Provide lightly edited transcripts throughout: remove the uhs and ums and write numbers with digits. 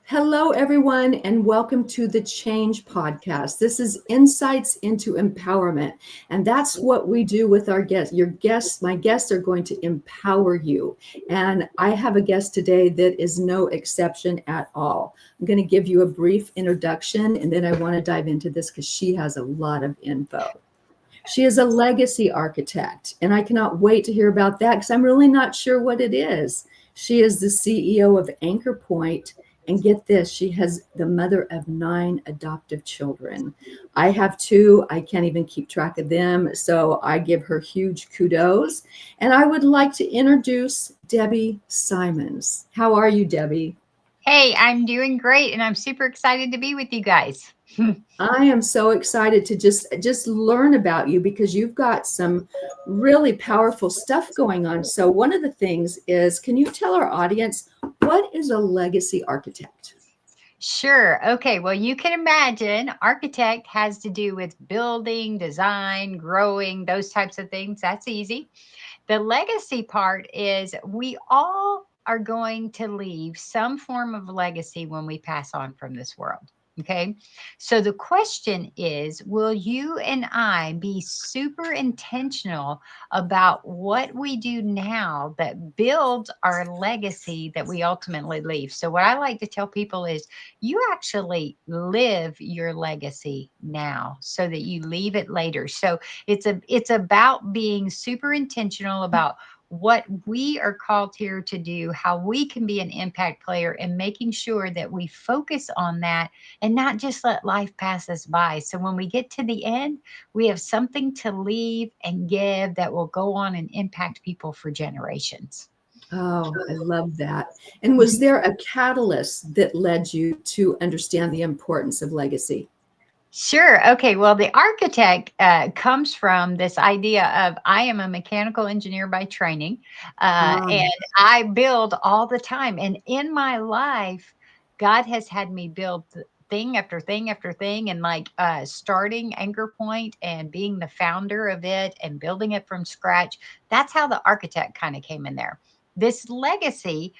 Hello, everyone, and welcome to the Change Podcast. This is Insights into Empowerment, and that's what we do with our guests. My guests are going to empower you. And I have a guest today that is no exception at all. I'm going to give you a brief introduction, and then I want to dive into this because she has a lot of info. She is a legacy architect, and I cannot wait to hear about that because I'm really not sure what it is. She is the CEO of Anchor Point, and get this, she has the mother of 9 adoptive children. I have 2. I can't even keep track of them, so I give her huge kudos. And I would like to introduce Debbie Simmons. How are you, Debbie? Hey, I'm doing great and I'm super excited to be with you guys. I am so excited to just learn about you because you've got some really powerful stuff going on. So one of the things is, can you tell our audience what is a legacy architect? Sure. Okay. Well, you can imagine architect has to do with building, design, growing, those types of things. That's easy. The legacy part is we all are going to leave some form of legacy when we pass on from this world. Okay. So the question is, will you and I be super intentional about what we do now that builds our legacy that we ultimately leave? So, what I like to tell people is you actually live your legacy now so that you leave it later. So, it's about being super intentional about what we are called here to do, how we can be an impact player, and making sure that we focus on that and not just let life pass us by. So when we get to the end, we have something to leave and give that will go on and impact people for generations. Oh, I love that. And was there a catalyst that led you to understand the importance of legacy? Sure. Okay. Well, the architect comes from this idea of I am a mechanical engineer by training, and I build all the time. And in my life, God has had me build thing after thing after thing, and like starting Anchor Point and being the founder of it and building it from scratch. That's how the architect kind of came in there. This legacy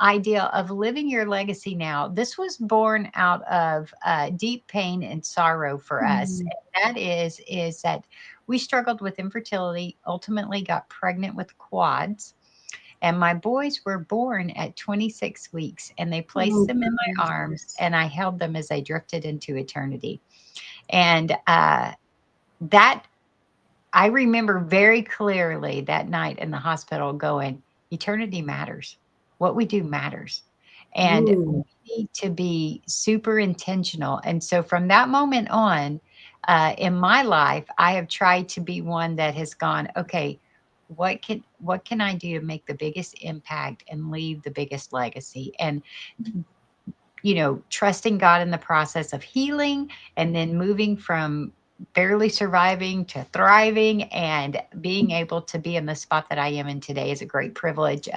idea of living your legacy now. This was born out of deep pain and sorrow for us. Mhm. And that is that we struggled with infertility, ultimately got pregnant with quads. And my boys were born at 26 weeks, and they placed Oh, them in my arms, goodness. and I held them as they drifted into eternity. And that I remember very clearly that night in the hospital going, eternity matters. What we do matters. And Ooh. we need to be super intentional. And so from that moment on, in my life, I have tried to be one that has gone, okay, what can I do to make the biggest impact and leave the biggest legacy? And trusting God in the process of healing and then moving from barely surviving to thriving and being able to be in the spot that I am in today is a great privilege.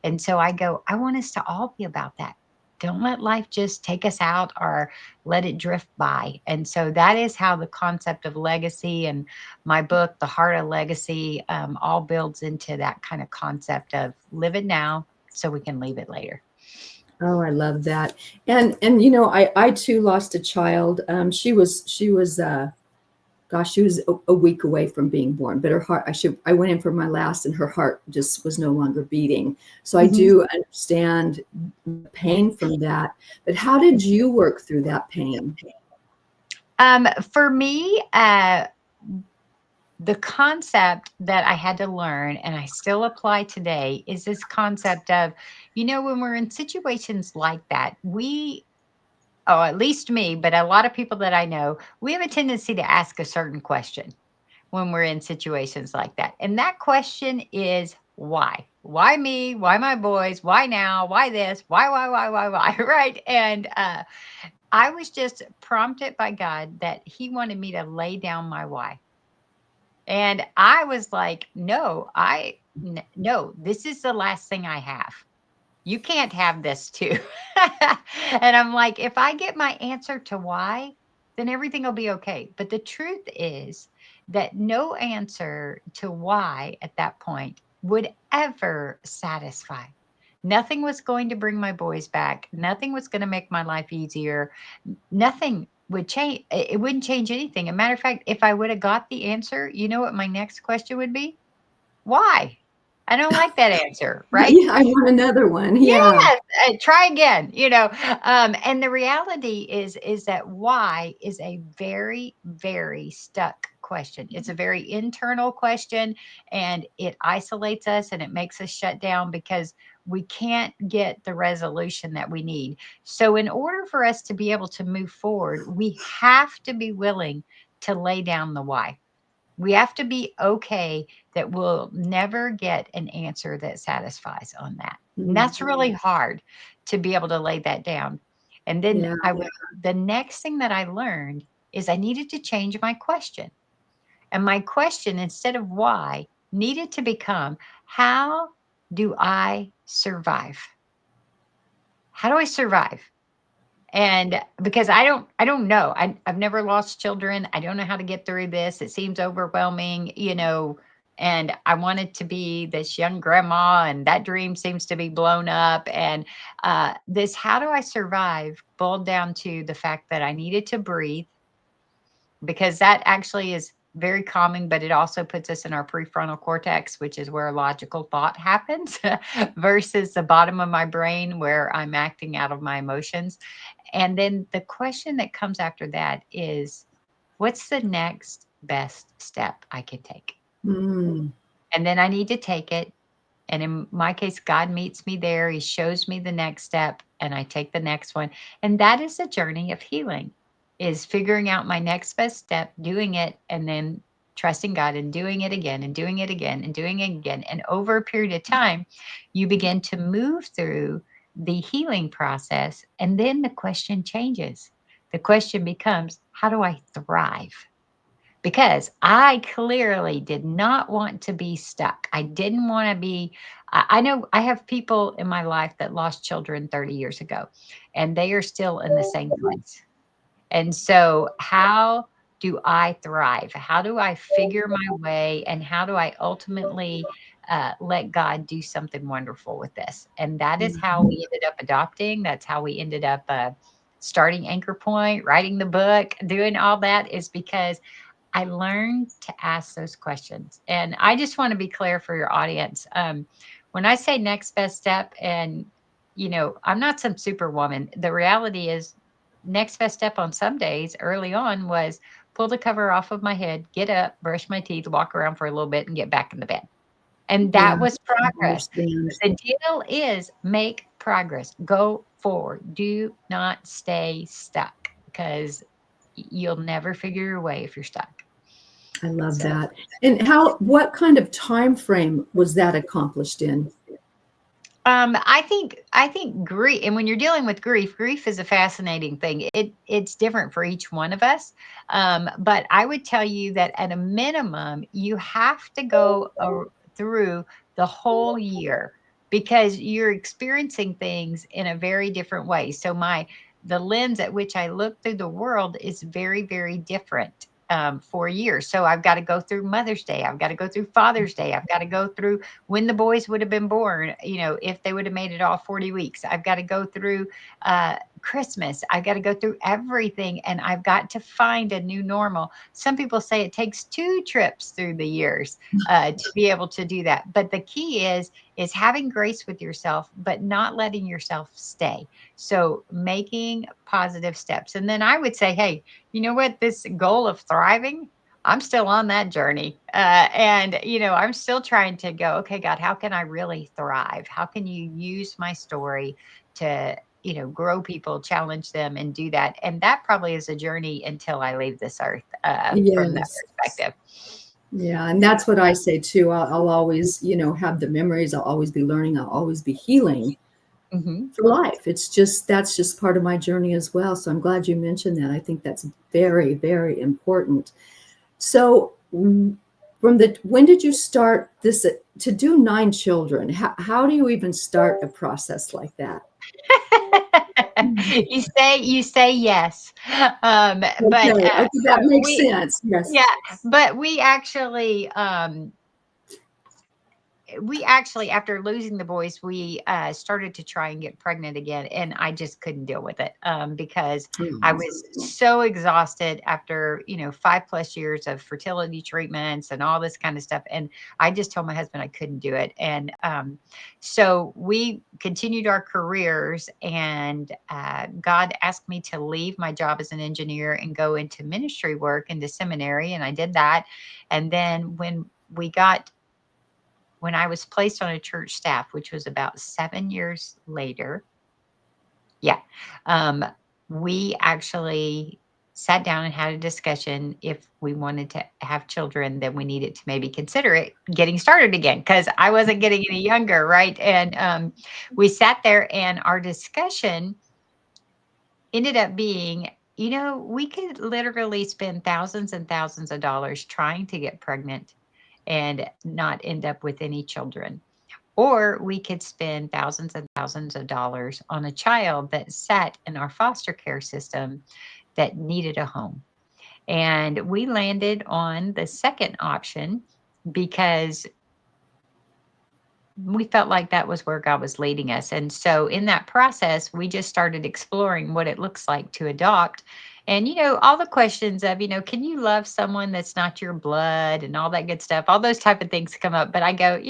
And so I want us to all be about that. Don't let life just take us out or let it drift by. And so that is how the concept of legacy and my book, The Heart of Legacy, all builds into that kind of concept of live it now so we can leave it later. Oh, I love that. And I too lost a child. She was gosh, she was a week away from being born, but her heart, I went in for my last and her heart just was no longer beating. So I Mhm. do understand the pain from that. But how did you work through that pain? For me, the concept that I had to learn and I still apply today is this concept of, when we're in situations like that, oh, at least me, but a lot of people that I know, we have a tendency to ask a certain question when we're in situations like that. And that question is why? Why me? Why my boys? Why now? Why this? Why? Right. And I was just prompted by God that He wanted me to lay down my why. And I was like, no, no, this is the last thing I have. You can't have this too. And I'm like, if I get my answer to why, then everything will be okay. But the truth is that no answer to why at that point would ever satisfy. Nothing was going to bring my boys back. Nothing was going to make my life easier. Nothing would change. It wouldn't change anything. As a matter of fact, if I would have got the answer, you know what my next question would be? Why? I don't like that answer, right? Yeah, I want another one. Yeah. Yes, try again, and the reality is that why is a very, very stuck question. It's a very internal question, and it isolates us and it makes us shut down because we can't get the resolution that we need. So in order for us to be able to move forward, we have to be willing to lay down the why. We have to be okay that we'll never get an answer that satisfies on that. And Mm, that's really hard to be able to lay that down. And then yeah. the next thing that I learned is I needed to change my question. And my question, instead of why, needed to become, how do I survive? How do I survive? And because I don't know. I've never lost children. I don't know how to get through this. It seems overwhelming, and I wanted to be this young grandma, and that dream seems to be blown up. And this how do I survive boiled down to the fact that I needed to breathe, because that actually is very calming, but it also puts us in our prefrontal cortex, which is where logical thought happens, versus the bottom of my brain where I'm acting out of my emotions. And then the question that comes after that is, what's the next best step I can take? Mm, And then I need to take it. And in my case, God meets me there. He shows me the next step, and I take the next one. And that is a journey of healing, is figuring out my next best step, doing it, and then trusting God and doing it again and doing it again and doing it again. And over a period of time, you begin to move through the healing process. And then the question changes. The question becomes, how do I thrive? Because I clearly did not want to be stuck. I didn't want to be. I know I have people in my life that lost children 30 years ago, and they are still in the same place. And so, how do I thrive? How do I figure my way? And how do I ultimately let God do something wonderful with this? And that is how we ended up adopting. That's how we ended up starting Anchor Point, writing the book, doing all that, is because I learned to ask those questions. And I just want to be clear for your audience. When I say next best step, and, I'm not some superwoman, the reality is, next best step on some days early on was pull the cover off of my head, get up, brush my teeth, walk around for a little bit, and get back in the bed. And yeah. that was I progress. understand. The deal is make progress, go forward, do not stay stuck, because you'll never figure your way if you're stuck. I love So, that. And what kind of time frame was that accomplished in? I think grief, and when you're dealing with grief is a fascinating thing. It's different for each one of us, but I would tell you that at a minimum, you have to go through the whole year, because you're experiencing things in a very different way. So the lens at which I look through the world is very, very different. For years. So I've got to go through Mother's Day. I've got to go through Father's Day. I've got to go through when the boys would have been born, if they would have made it all 40 weeks. I've got to go through Christmas. I've got to go through everything, and I've got to find a new normal. Some people say it takes 2 trips through the years to be able to do that. But the key is having grace with yourself, but not letting yourself stay. So making positive steps. And then I would say, hey, you know what? This goal of thriving, I'm still on that journey. And, I'm still trying to go, okay, God, how can I really thrive? How can you use my story to, grow people, challenge them, and do that? And that probably is a journey until I leave this earth from that Yes. perspective. Yeah, and So, that's what I say too. I'll always, have the memories. I'll always be learning. I'll always be healing mhm. for life. That's just part of my journey as well. So I'm glad you mentioned that. I think that's very, very important. So when did you start this to do 9 children? How do you even start a process like that? You say yes, but Okay, okay, that makes we sense. Yes. yeah, but we actually we actually, after losing the boys, we started to try and get pregnant again, and I just couldn't deal with it, because I Oh, was so exhausted after 5+ years of fertility treatments and all this kind of stuff, and I just told my husband I couldn't do it, and so we continued our careers, and God asked me to leave my job as an engineer and go into ministry work, into seminary, and I did that, and then when I was placed on a church staff, which was about 7 years later, yeah, um, we actually sat down and had a discussion. If we wanted to have children, then we needed to maybe consider it getting started again, because I wasn't getting any younger, right? And we sat there, and our discussion ended up being, we could literally spend thousands and thousands of dollars trying to get pregnant and not end up with any children. Or we could spend thousands and thousands of dollars on a child that sat in our foster care system that needed a home. And we landed on the second option because we felt like that was where God was leading us. And so in that process, we just started exploring what it looks like to adopt. And, all the questions of, can you love someone that's not your blood and all that good stuff? All those type of things come up. But I go,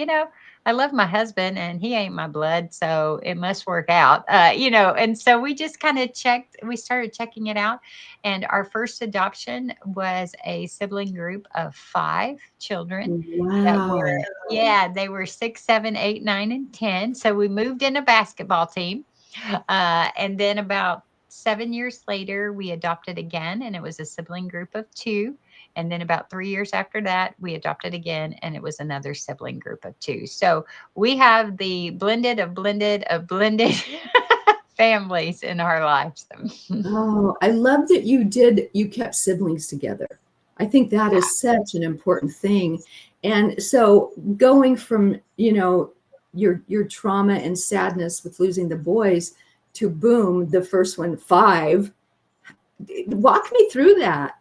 I love my husband and he ain't my blood. So it must work out, And so we just kind of we started checking it out. And our first adoption was a sibling group of 5 children that were, wow. yeah, they were 6, 7, 8, 9, and 10. So we moved in a basketball team. And then about 7 years later, we adopted again, and it was a sibling group of 2. And then about 3 years after that, we adopted again, and it was another sibling group of 2. So we have the blended families in our lives. Oh, I love that you kept siblings together. I think that is such an important thing. And so going from, your trauma and sadness with losing the boys to boom, the first one, 5. Walk me through that.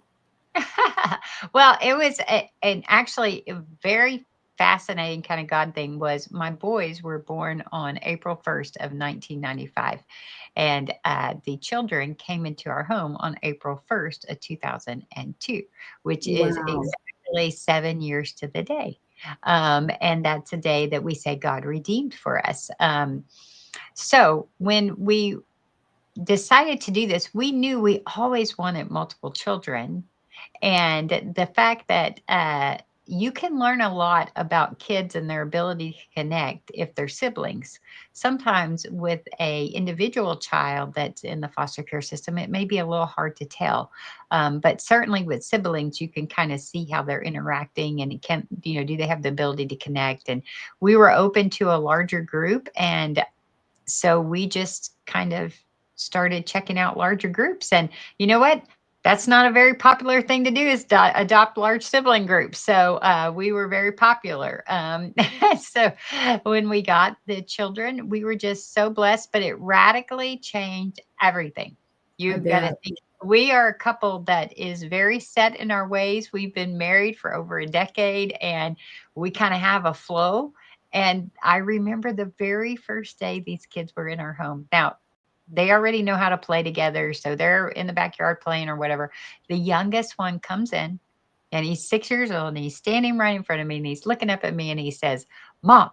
Well, it was an actually a very fascinating kind of God thing. Was my boys were born on April 1st of 1995, and the children came into our home on April 1st of 2002, which is Wow. exactly 7 years to the day. And that's a day that we say God redeemed for us. So when we decided to do this, we knew we always wanted multiple children, and the fact that you can learn a lot about kids and their ability to connect if they're siblings. Sometimes with a individual child that's in the foster care system, it may be a little hard to tell. But certainly with siblings, you can kind of see how they're interacting, and it can, do they have the ability to connect? And we were open to a larger group, and so we just kind of started checking out larger groups. And you know what? That's not a very popular thing to do, is adopt large sibling groups. So we were very popular. So when we got the children, we were just so blessed, but it radically changed everything. I You got to bet. think. We are a couple that is very set in our ways. We've been married for over a decade, and we kind of have a flow. And I remember the very first day these kids were in our home. Now, they already know how to play together, so they're in the backyard playing or whatever. The youngest one comes in, and he's 6 years old, and he's standing right in front of me, and he's looking up at me, and he says, "Mom."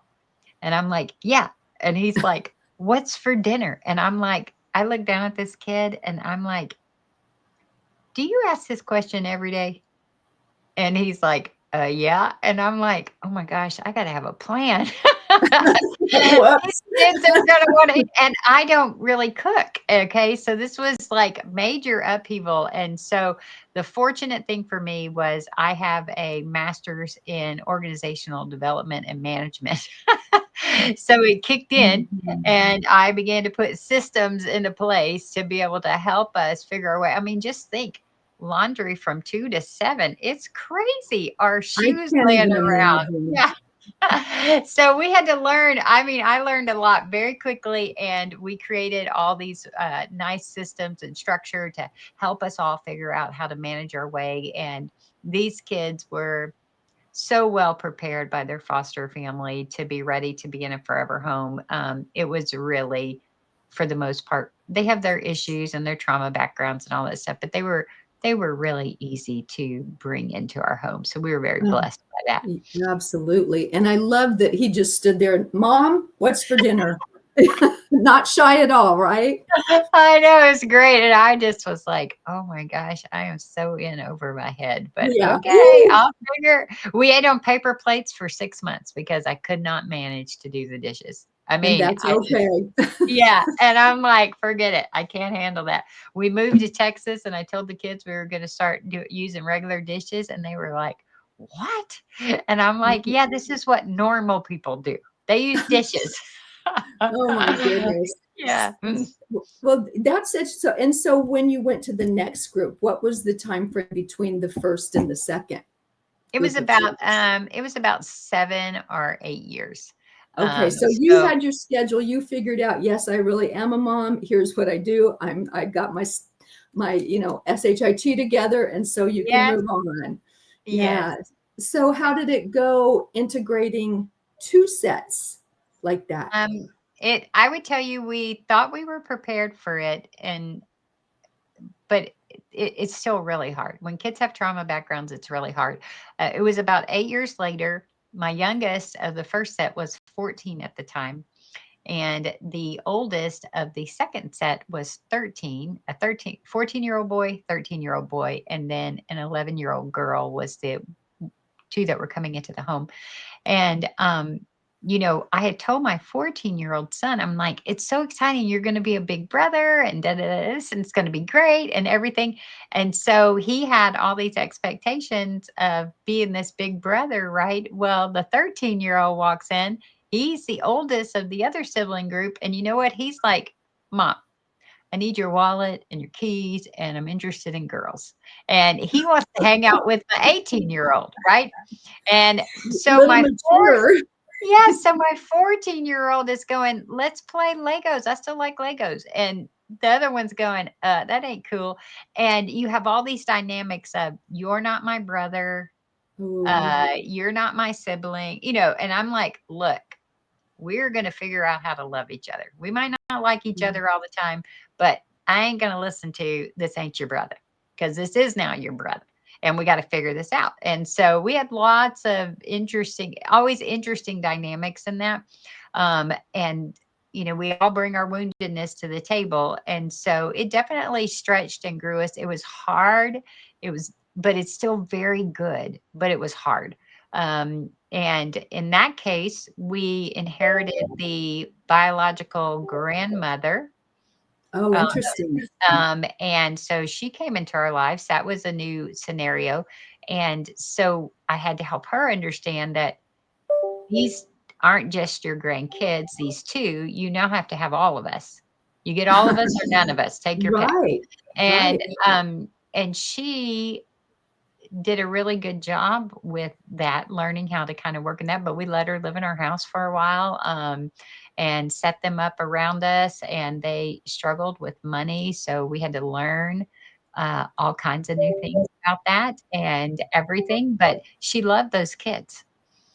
And I'm like, "Yeah." And he's like, "What's for dinner?" And I'm like, I look down at this kid, and I'm like, "Do you ask this question every day?" And he's like, yeah. And I'm like, oh my gosh, I got to have a plan. These Whoops. kids are going to want to eat. And I don't really cook. Okay. So this was like major upheaval. And so the fortunate thing for me was I have a master's in organizational development and management. So it kicked in, Mhm. and I began to put systems into place to be able to help us figure our way. I mean, just think, laundry from 2 to 7. It's crazy. Our I shoes can't laying even around. imagine. Yeah. So we had to learn. I mean, I learned a lot very quickly, and we created all these nice systems and structure to help us all figure out how to manage our way. And these kids were so well prepared by their foster family to be ready to be in a forever home. It was really, for the most part, they have their issues and their trauma backgrounds and all that stuff, but they were really easy to bring into our home. So we were very Oh, blessed by that. absolutely. And I love that he just stood there, Mom, what's for dinner? Not shy at all, right? I know, it's great. And I just was like, oh my gosh, I am so in over my head. But Yeah. okay, I'll figure. We ate on paper plates for 6 months because I could not manage to do the dishes. I And mean, that's I just, okay. yeah. And I'm like, forget it. I can't handle that. We moved to Texas and I told the kids we were going to start using regular dishes. And they were like, what? And I'm like, yeah, this is what normal people do. They use dishes. Oh my goodness. Yeah. Well, that's it. So, and so when you went to the next group, what was the time frame between the first and the second group of kids? It was about 7 or 8 years. Okay, so you So had your schedule, you figured out, yes, I really am a mom. Here's what I do. I got my, SHIT together, and so you can yes, move on. yes. Yeah. So how did it go integrating two sets like that? Um, I would tell you, we thought we were prepared for it, but it's still really hard. When kids have trauma backgrounds, it's really hard. It was about 8 years later. My youngest of the first set was 14 at the time. And the oldest of the second set was 13, 14-year-old boy, 13-year-old boy, and then an 11-year-old girl was the two that were coming into the home. And, I had told my 14-year-old son, I'm like, it's so exciting. You're going to be a big brother and da da da, this, and it's going to be great and everything. And so he had all these expectations of being this big brother, right? Well, the 13-year-old walks in. He's the oldest of the other sibling group. And you know what? He's like, Mom, I need your wallet and your keys, and I'm interested in girls. And he wants to hang out with the 18-year-old, right? And so Little my mature. yes, so my 14-year-old is going, "Let's play Legos. I still like Legos." And the other one's going, that ain't cool." And you have all these dynamics of, "You're not my brother, Ooh, you're not my sibling," and I'm like, "Look, we're gonna figure out how to love each other. We might not like each other all the time, but I ain't gonna listen to this ain't your brother, because this is now your brother. And we got to figure this out." And so we had lots of always interesting dynamics in that. And we all bring our woundedness to the table. And so it definitely stretched and grew us. It was hard. But it's still very good, but it was hard. And in that case, we inherited the biological grandmother. oh, Uh, interesting. and so she came into our lives. That was a new scenario. And so I had to help her understand that these aren't just your grandkids, these two. You now have to have all of us. You get all of us or none of us. Take your pick. Right, And right. she did a really good job with that, learning how to kind of work in that. But we let her live in our house for a while, and set them up around us. And they struggled with money. So we had to learn all kinds of new things about that and everything. But she loved those kids.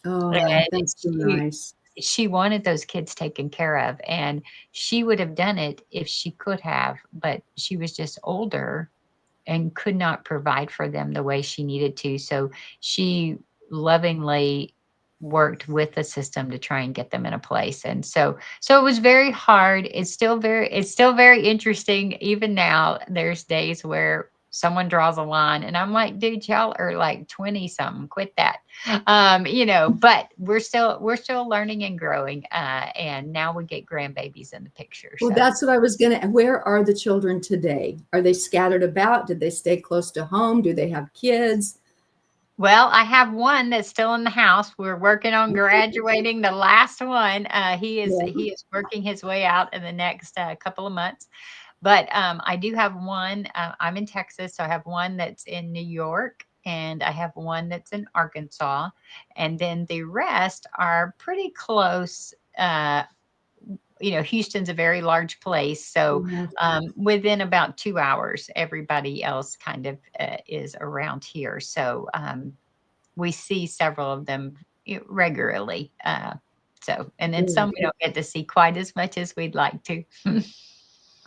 Oh, And that's so she, nice. she wanted those kids taken care of. And she would have done it if she could have, but she was just older and could not provide for them the way she needed to. So she lovingly worked with the system to try and get them in a place. And so it was very hard. It's still very interesting. Even now, there's days where someone draws a line and I'm like, dude, y'all are like 20 something, quit that. But we're still learning and growing. And now we get grandbabies in the picture. Well, So that's what I was gonna, where are the children today? Are they scattered about? Did they stay close to home? Do they have kids? well, I have one that's still in the house. We're working on graduating the last one. He is Yeah. he is working his way out in the next couple of months. But I do have one. I'm in Texas, so I have one that's in New York, and I have one that's in Arkansas, and then the rest are pretty close. Houston's a very large place, so Yeah. within about 2 hours, everybody else kind of is around here. So we see several of them regularly. So, and then some Good. we don't get to see quite as much as we'd like to.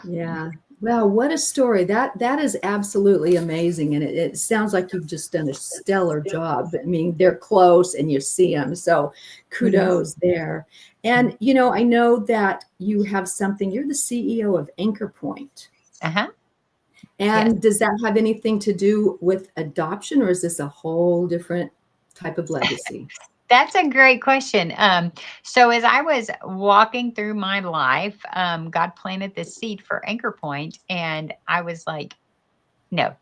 Yeah. Wow, what a story. That is absolutely amazing. And it sounds like you've just done a stellar job. I mean, they're close and you see them. So Mhm. kudos there. And I know that you have something, you're the CEO of Anchor Point. Uh-huh. Yes. And does that have anything to do with adoption, or is this a whole different type of legacy? That's a great question. So as I was walking through my life, God planted this seed for Anchor Point, and I was like, no,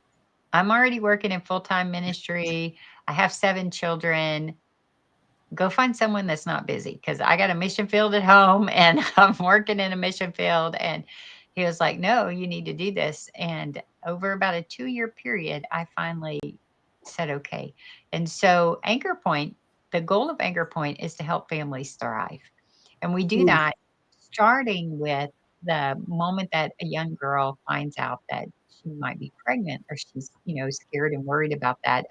I'm already working in full-time ministry. I have 7 children. Go find someone that's not busy because I got a mission field at home and I'm working in a mission field. And he was like, no, you need to do this. And over about a 2-year period, I finally said, okay. And so, Anchor Point, the goal of Anchor Point is to help families thrive. And we do Mm, that starting with the moment that a young girl finds out that she might be pregnant or she's, scared and worried about that.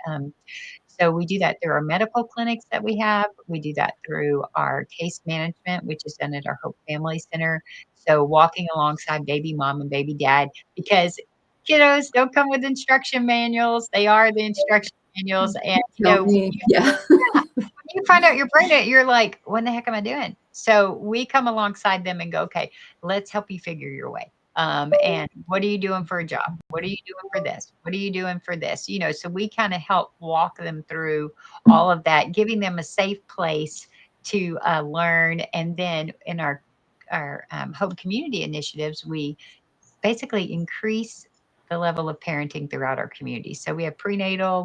So we do that through our medical clinics that we have. We do that through our case management, which is done at our Hope Family Center. So walking alongside baby mom and baby dad, because kiddos don't come with instruction manuals. They are the instruction manuals. And, tell me. Yeah. when you find out you're pregnant, you're like, what in the heck am I doing? So we come alongside them and go, okay, let's help you figure your way. And what are you doing for a job? What are you doing for this? What are you doing for this? So we kind of help walk them through all of that, giving them a safe place to learn. And then in our home community initiatives, we basically increase the level of parenting throughout our community. So we have prenatal,